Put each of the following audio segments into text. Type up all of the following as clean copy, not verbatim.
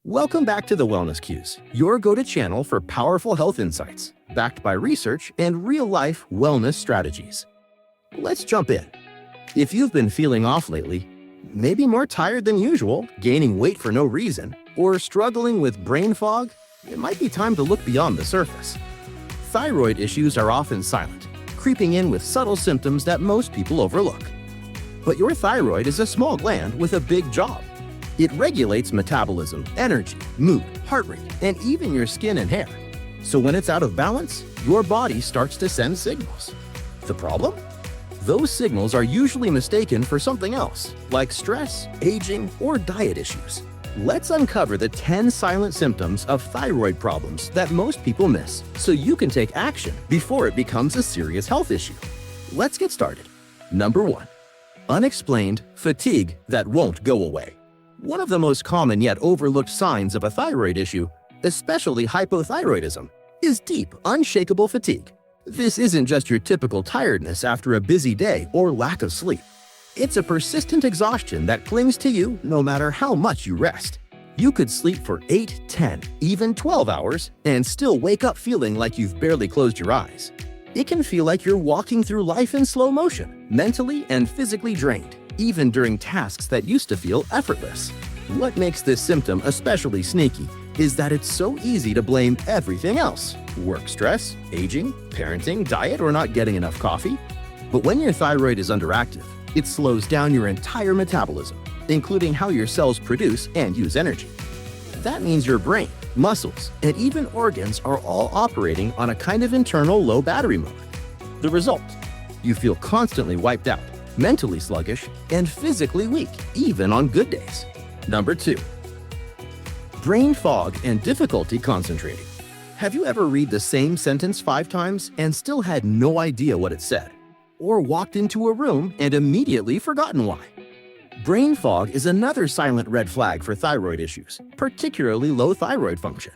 Welcome back to the Wellness Cues, your go-to channel for powerful health insights, backed by research and real-life wellness strategies. Let's jump in. If you've been feeling off lately, maybe more tired than usual, gaining weight for no reason, or struggling with brain fog, it might be time to look beyond the surface. Thyroid issues are often silent, creeping in with subtle symptoms that most people overlook. But your thyroid is a small gland with a big job. It regulates metabolism, energy, mood, heart rate, and even your skin and hair. So when it's out of balance, your body starts to send signals. The problem? Those signals are usually mistaken for something else, like stress, aging, or diet issues. Let's uncover the 10 silent symptoms of thyroid problems that most people miss, so you can take action before it becomes a serious health issue. Let's get started. Number 1. Unexplained fatigue that won't go away. One of the most common yet overlooked signs of a thyroid issue, especially hypothyroidism, is deep, unshakable fatigue. This isn't just your typical tiredness after a busy day or lack of sleep. It's a persistent exhaustion that clings to you no matter how much you rest. You could sleep for 8, 10, even 12 hours and still wake up feeling like you've barely closed your eyes. It can feel like you're walking through life in slow motion, mentally and physically drained, even during tasks that used to feel effortless. What makes this symptom especially sneaky is that it's so easy to blame everything else: work stress, aging, parenting, diet, or not getting enough coffee. But when your thyroid is underactive, it slows down your entire metabolism, including how your cells produce and use energy. That means your brain, muscles, and even organs are all operating on a kind of internal low battery mode. The result? You feel constantly wiped out, mentally sluggish, and physically weak, even on good days. Number 2. Brain fog and difficulty concentrating. Have you ever read the same sentence 5 times and still had no idea what it said? Or walked into a room and immediately forgotten why? Brain fog is another silent red flag for thyroid issues, particularly low thyroid function.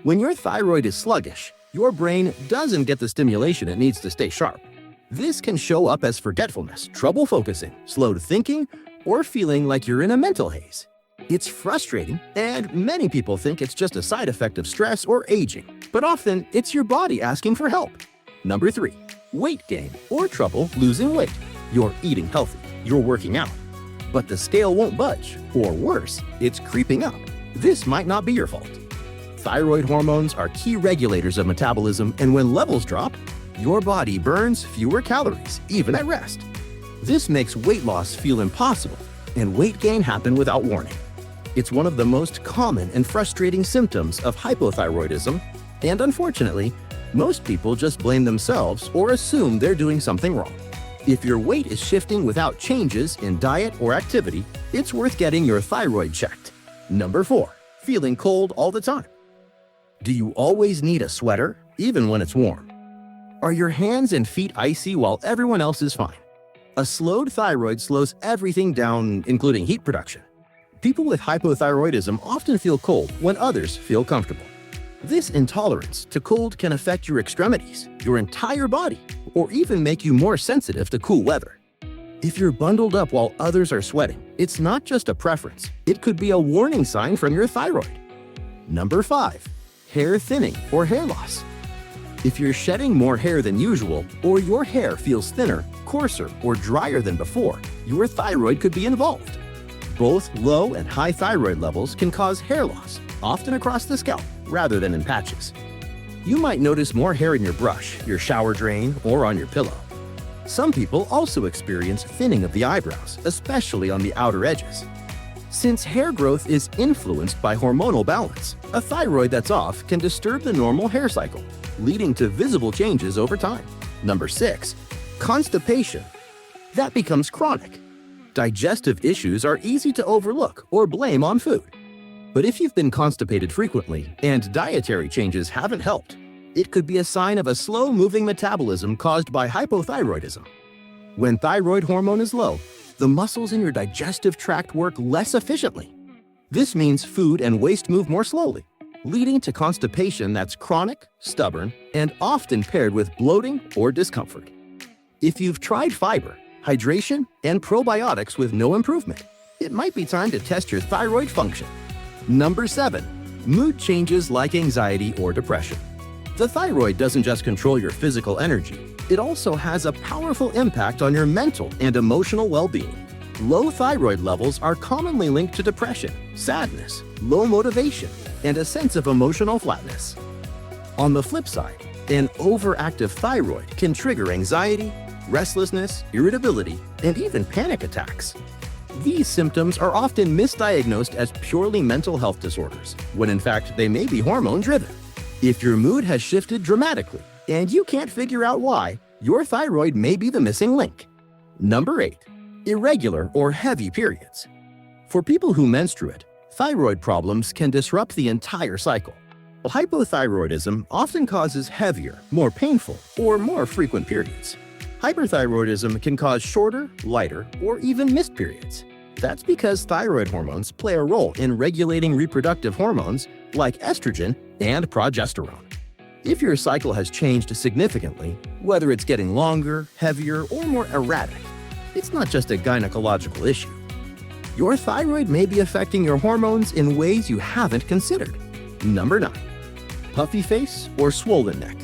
When your thyroid is sluggish, your brain doesn't get the stimulation it needs to stay sharp. This can show up as forgetfulness, trouble focusing, slowed thinking, or feeling like you're in a mental haze. It's frustrating, and many people think it's just a side effect of stress or aging, but often it's your body asking for help. Number 3. Weight gain or trouble losing weight. You're eating healthy, you're working out, but the scale won't budge, or worse, it's creeping up. This might not be your fault. Thyroid hormones are key regulators of metabolism, and when levels drop, your body burns fewer calories, even at rest. This makes weight loss feel impossible, and weight gain happen without warning. It's one of the most common and frustrating symptoms of hypothyroidism, and unfortunately, most people just blame themselves or assume they're doing something wrong. If your weight is shifting without changes in diet or activity, it's worth getting your thyroid checked. Number 4. Feeling cold all the time. Do you always need a sweater, even when it's warm? Are your hands and feet icy while everyone else is fine? A slowed thyroid slows everything down, including heat production. People with hypothyroidism often feel cold when others feel comfortable. This intolerance to cold can affect your extremities, your entire body, or even make you more sensitive to cool weather. If you're bundled up while others are sweating, it's not just a preference, it could be a warning sign from your thyroid. Number 5. Hair thinning or hair loss. If you're shedding more hair than usual, or your hair feels thinner, coarser, or drier than before, your thyroid could be involved. Both low and high thyroid levels can cause hair loss, often across the scalp, rather than in patches. You might notice more hair in your brush, your shower drain, or on your pillow. Some people also experience thinning of the eyebrows, especially on the outer edges. Since hair growth is influenced by hormonal balance, a thyroid that's off can disturb the normal hair cycle, leading to visible changes over time. Number 6. Constipation. That becomes chronic. Digestive issues are easy to overlook or blame on food. But if you've been constipated frequently and dietary changes haven't helped, it could be a sign of a slow-moving metabolism caused by hypothyroidism. When thyroid hormone is low, the muscles in your digestive tract work less efficiently. This means food and waste move more slowly, leading to constipation that's chronic, stubborn, and often paired with bloating or discomfort. If you've tried fiber, hydration, and probiotics with no improvement, it might be time to test your thyroid function. Number 7. Mood changes like anxiety or depression. The thyroid doesn't just control your physical energy, it also has a powerful impact on your mental and emotional well-being. Low thyroid levels are commonly linked to depression, sadness, low motivation, and a sense of emotional flatness. On the flip side, an overactive thyroid can trigger anxiety, restlessness, irritability, and even panic attacks. These symptoms are often misdiagnosed as purely mental health disorders, when in fact they may be hormone-driven. If your mood has shifted dramatically and you can't figure out why, your thyroid may be the missing link. Number 8. Irregular or heavy periods. For people who menstruate, thyroid problems can disrupt the entire cycle. Hypothyroidism often causes heavier, more painful, or more frequent periods. Hyperthyroidism can cause shorter, lighter, or even missed periods. That's because thyroid hormones play a role in regulating reproductive hormones like estrogen and progesterone. If your cycle has changed significantly, whether it's getting longer, heavier, or more erratic, it's not just a gynecological issue. Your thyroid may be affecting your hormones in ways you haven't considered. Number 9. Puffy face or swollen neck.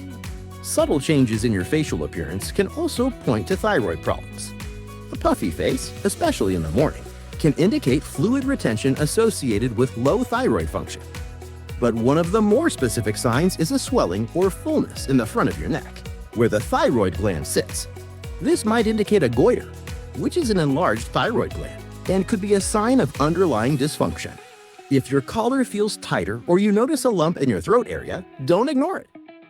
Subtle changes in your facial appearance can also point to thyroid problems. A puffy face, especially in the morning, can indicate fluid retention associated with low thyroid function. But one of the more specific signs is a swelling or fullness in the front of your neck, where the thyroid gland sits. This might indicate a goiter, which is an enlarged thyroid gland, and could be a sign of underlying dysfunction. If your collar feels tighter or you notice a lump in your throat area, don't ignore it.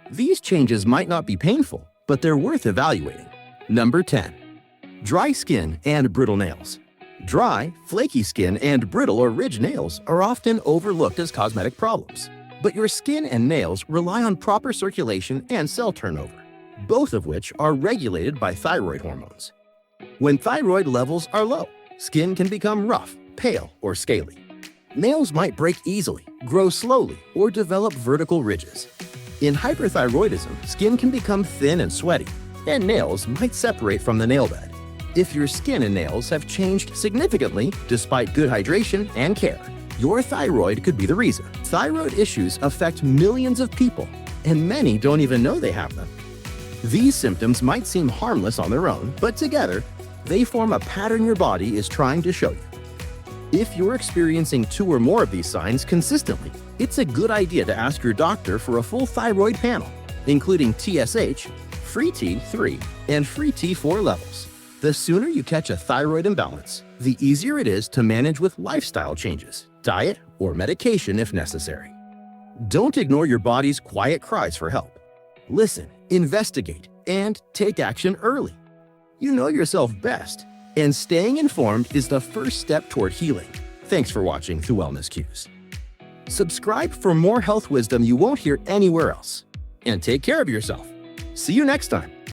These changes might not be painful, but they're worth evaluating. Number 10. Dry skin and brittle nails. Dry, flaky skin and brittle or ridged nails are often overlooked as cosmetic problems. But your skin and nails rely on proper circulation and cell turnover, both of which are regulated by thyroid hormones. When thyroid levels are low, skin can become rough, pale, or scaly. Nails might break easily, grow slowly, or develop vertical ridges. In hyperthyroidism, skin can become thin and sweaty, and nails might separate from the nail bed. If your skin and nails have changed significantly despite good hydration and care, your thyroid could be the reason. Thyroid issues affect millions of people, and many don't even know they have them. These symptoms might seem harmless on their own, but together, they form a pattern your body is trying to show you. If you're experiencing 2 or more of these signs consistently, it's a good idea to ask your doctor for a full thyroid panel, including TSH, free T3, and free T4 levels. The sooner you catch a thyroid imbalance, the easier it is to manage with lifestyle changes, diet, or medication if necessary. Don't ignore your body's quiet cries for help. Listen, investigate, and take action early. You know yourself best, and staying informed is the first step toward healing. Thanks for watching The Wellness Cues. Subscribe for more health wisdom you won't hear anywhere else. And take care of yourself. See you next time.